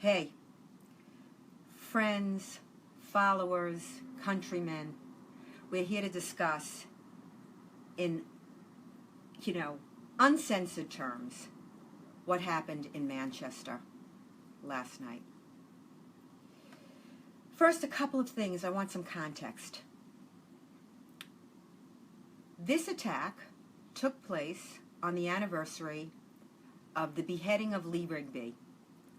Hey, friends, followers, countrymen, we're here to discuss in, uncensored terms what happened in Manchester last night. First, a couple of things. I want some context. This attack took place on the anniversary of the beheading of Lee Rigby.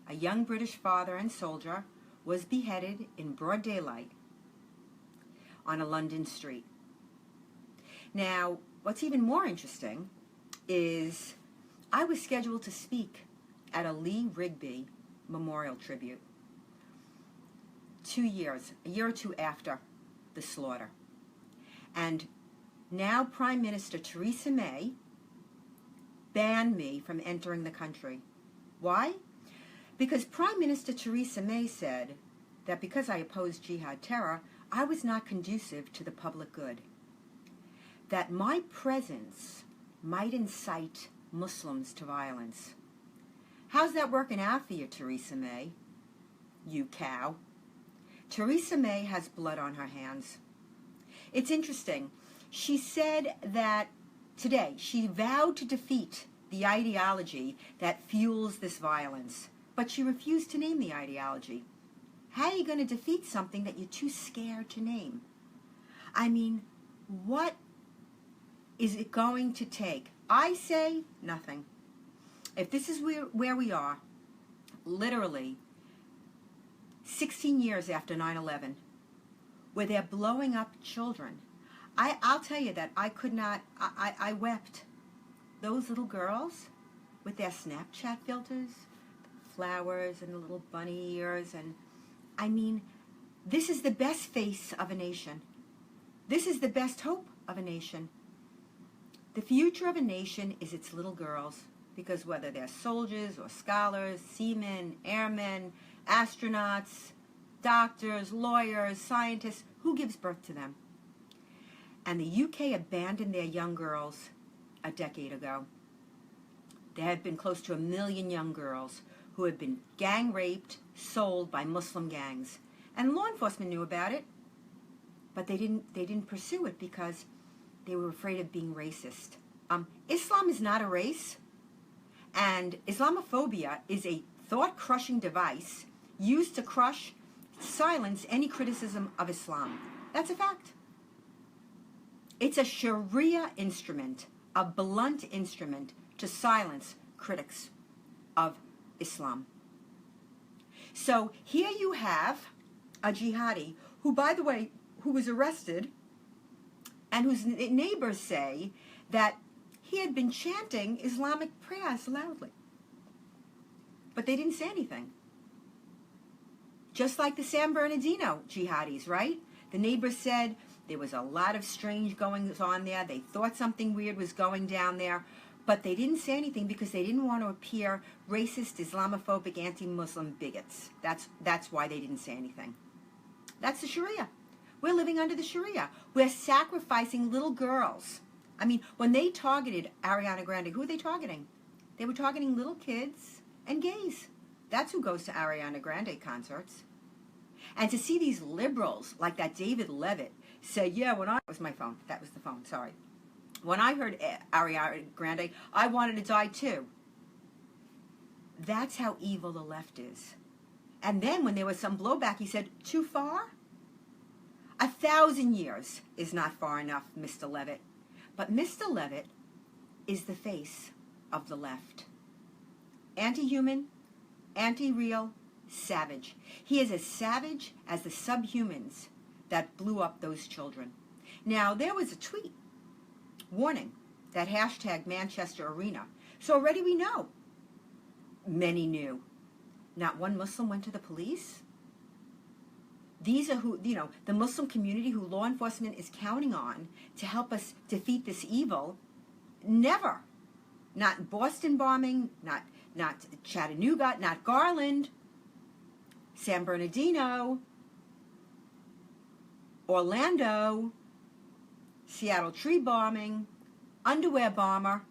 A young British father and soldier was beheaded in broad daylight on a London street. Now, what's even more interesting is I was scheduled to speak at a Lee Rigby memorial tribute a year or two after the slaughter. And now Prime Minister Theresa May banned me from entering the country. Why? Because Prime Minister Theresa May said that because I opposed jihad terror, I was not conducive to the public good. That my presence might incite Muslims to violence. How's that working out for you, Theresa May? You cow. Theresa May has blood on her hands. It's interesting. She said that today she vowed to defeat the ideology that fuels this violence, but she refused to name the ideology. How are you going to defeat something that you're too scared to name? I mean, what is it going to take? I say nothing. If this is where we are, literally 16 years after 9/11, where they're blowing up children, I'll tell you that I could not, I wept. Those little girls with their Snapchat filters, flowers and the little bunny ears, and I mean, this is the best face of a nation. This is the best hope of a nation. The future of a nation is its little girls, because whether they're soldiers or scholars, seamen, airmen, astronauts, doctors, lawyers, scientists, who gives birth to them? And the UK abandoned their young girls a decade ago. There have been close to 1 million young girls who have been gang raped, sold by Muslim gangs. And law enforcement knew about it, but they didn't pursue it because they were afraid of being racist. Islam is not a race, and Islamophobia is a thought-crushing device used to silence any criticism of Islam. That's a fact. It's a Sharia instrument, a blunt instrument to silence critics of Islam. So here you have a jihadi who, by the way, who was arrested and whose neighbors say that he had been chanting Islamic prayers loudly. But they didn't say anything. Just like the San Bernardino jihadis, right? The neighbors said there was a lot of strange goings on there. They thought something weird was going down there, but they didn't say anything because they didn't want to appear racist, Islamophobic, anti-Muslim bigots. That's why they didn't say anything. That's the Sharia. We're living under the Sharia. We're sacrificing little girls. I mean, when they targeted Ariana Grande, who were they targeting? They were targeting little kids and gays. That's who goes to Ariana Grande concerts. And to see these liberals like that David Levitt say, yeah, that was my phone. That was the phone, sorry. When I heard Ariana Grande, I wanted to die too. That's how evil the left is. And then when there was some blowback, he said, too far? 1,000 years is not far enough, Mr. Levitt. But Mr. Levitt is the face of the left. Anti-human, anti-real, savage. He is as savage as the subhumans that blew up those children. Now, there was a tweet warning that hashtag Manchester Arena. So already we know. Many knew. Not one Muslim went to the police. These are who, the Muslim community who law enforcement is counting on to help us defeat this evil. Never. Not Boston bombing, not Chattanooga, not Garland, San Bernardino, Orlando, Seattle tree bombing, underwear bomber.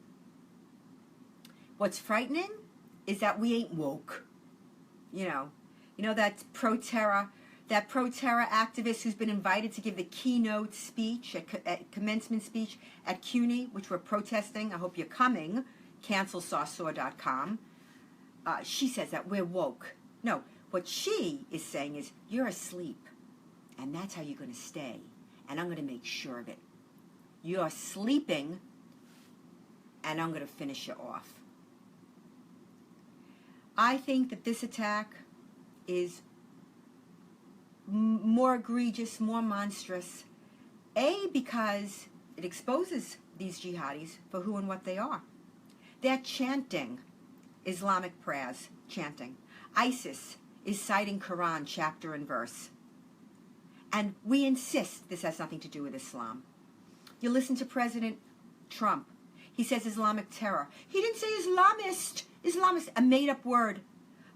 What's frightening is that we ain't woke. You know, that pro-terror activist who's been invited to give the keynote speech, at commencement speech at CUNY, which we're protesting. I hope you're coming. CancelSawsaw.com. She says that we're woke. No, what she is saying is you're asleep, and that's how you're going to stay, and I'm going to make sure of it. You're sleeping, and I'm going to finish you off. I think that this attack is more egregious, more monstrous. A, because it exposes these jihadis for who and what they are. They're chanting Islamic prayers, chanting. ISIS is citing Quran chapter and verse. And we insist this has nothing to do with Islam. You listen to President Trump. He says Islamic terror. He didn't say Islamist. Islamist, a made-up word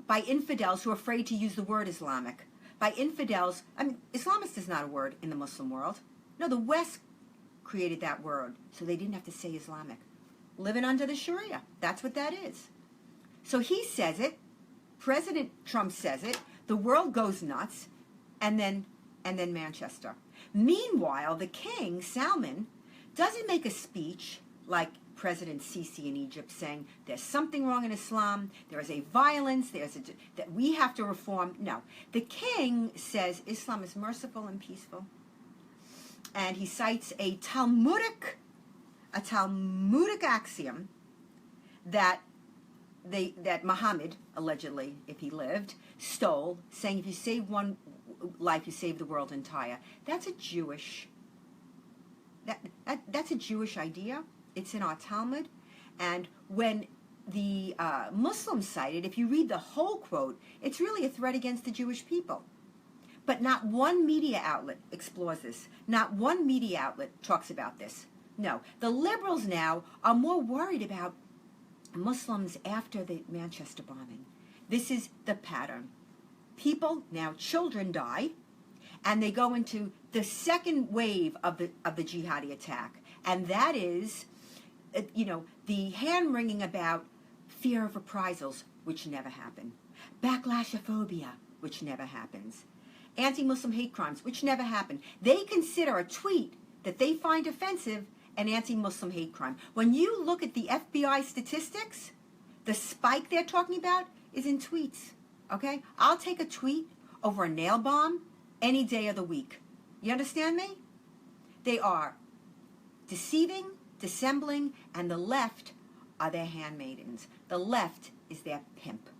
by infidels who are afraid to use the word Islamic. By infidels, I mean, Islamist is not a word in the Muslim world. No, the West created that word, so they didn't have to say Islamic. Living under the Sharia, that's what that is. So he says it, President Trump says it, the world goes nuts, and then Manchester. Meanwhile, the king, Salman, doesn't make a speech like President Sisi in Egypt saying there's something wrong in Islam, there is a violence, that we have to reform. No. The king says Islam is merciful and peaceful. And he cites a Talmudic axiom that Muhammad, allegedly, if he lived, stole, saying if you save one life, you save the world entire. That's a Jewish that's a Jewish idea. It's in our Talmud. And when the Muslims cite it, if you read the whole quote, it's really a threat against the Jewish people. But not one media outlet explores this. Not one media outlet talks about this. No. The liberals now are more worried about Muslims after the Manchester bombing. This is the pattern. People, now children die, and they go into the second wave of the jihadi attack. And that is, the hand-wringing about fear of reprisals, which never happen. Backlashophobia, which never happens. Anti-Muslim hate crimes, which never happen. They consider a tweet that they find offensive an anti-Muslim hate crime. When you look at the FBI statistics, the spike they're talking about is in tweets, okay? I'll take a tweet over a nail bomb any day of the week. You understand me? They are deceiving, dissembling, and the left are their handmaidens. The left is their pimp.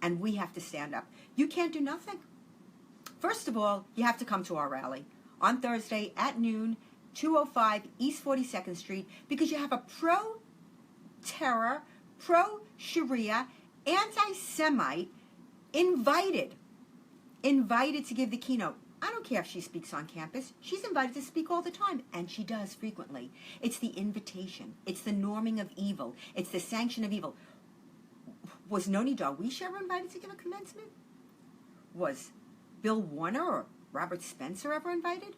And we have to stand up. You can't do nothing. First of all, you have to come to our rally on Thursday at noon, 205 East 42nd Street, because you have a pro-terror, pro-Sharia, anti-Semite invited to give the keynote. I don't care if she speaks on campus. She's invited to speak all the time, and she does frequently. It's the invitation. It's the norming of evil. It's the sanction of evil. Was Noni Darwish ever invited to give a commencement? Was Bill Warner or Robert Spencer ever invited?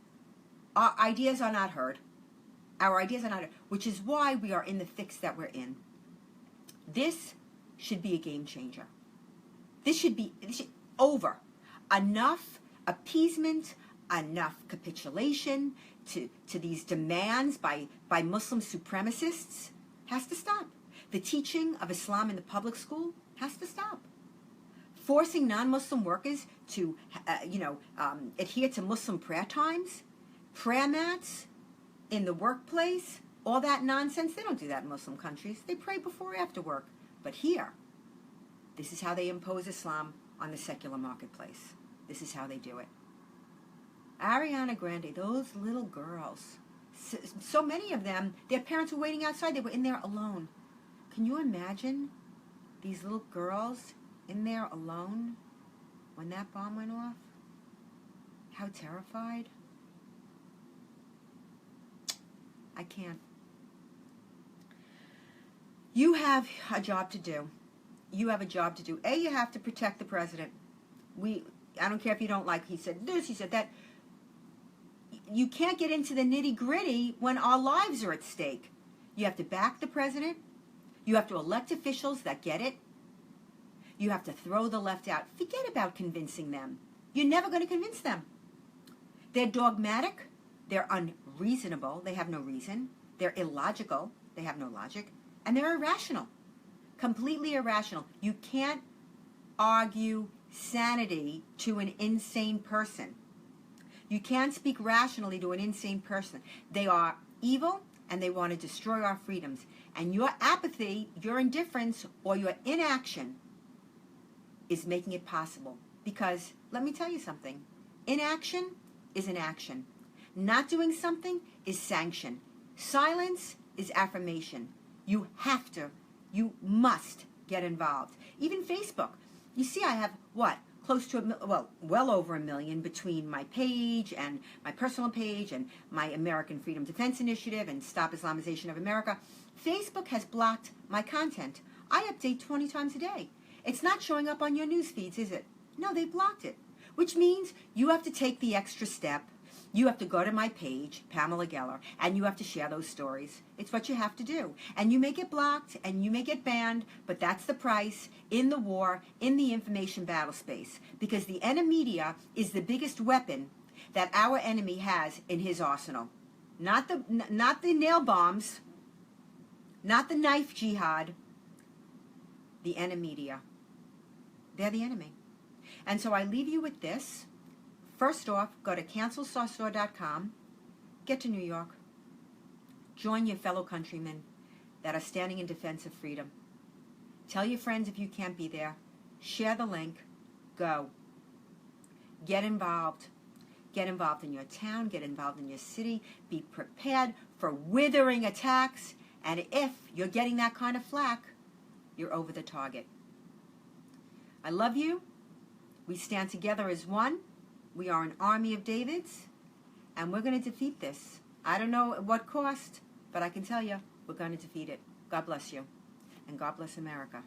Our ideas are not heard. Our ideas are not heard, which is why we are in the fix that we're in. This should be a game changer. This should over. Enough appeasement, enough capitulation to these demands by Muslim supremacists has to stop. The teaching of Islam in the public school has to stop. Forcing non-Muslim workers to, adhere to Muslim prayer times, prayer mats in the workplace, all that nonsense. They don't do that in Muslim countries. They pray before or after work. But here, this is how they impose Islam on the secular marketplace. This is how they do it. Ariana Grande, those little girls, so many of them, their parents were waiting outside. They were in there alone. Can you imagine these little girls in there alone when that bomb went off? How terrified. I can't. You have a job to do. You have a job to do. You have to protect the president. I don't care if you don't like, he said this, he said that. You can't get into the nitty-gritty when our lives are at stake. You have to back the president. You have to elect officials that get it. You have to throw the left out. Forget about convincing them. You're never going to convince them. They're dogmatic. They're unreasonable. They have no reason. They're illogical. They have no logic. And they're irrational. Completely irrational. You can't argue sanity to an insane person. You can't speak rationally to an insane person. They are evil and they want to destroy our freedoms. And your apathy, your indifference, or your inaction is making it possible. Because, let me tell you something, inaction is an action. Not doing something is sanction. Silence is affirmation. You have to, you must get involved. Even Facebook. You see, I have, what, close to, well over 1 million between my page and my personal page and my American Freedom Defense Initiative and Stop Islamization of America. Facebook has blocked my content. I update 20 times a day. It's not showing up on your news feeds, is it? No, they blocked it. Which means you have to take the extra step. You have to go to my page, Pamela Geller, and you have to share those stories. It's what you have to do. And you may get blocked and you may get banned, but that's the price in the war, in the information battle space. Because the enemy media is the biggest weapon that our enemy has in his arsenal. Not the nail bombs, not the knife jihad, the enemy media. They're the enemy. And so I leave you with this. First off, go to cancelsawstore.com, get to New York, join your fellow countrymen that are standing in defense of freedom. Tell your friends if you can't be there. Share the link. Go. Get involved. Get involved in your town. Get involved in your city. Be prepared for withering attacks. And if you're getting that kind of flack, you're over the target. I love you. We stand together as one. We are an army of Davids, and we're going to defeat this. I don't know at what cost, but I can tell you, we're going to defeat it. God bless you, and God bless America.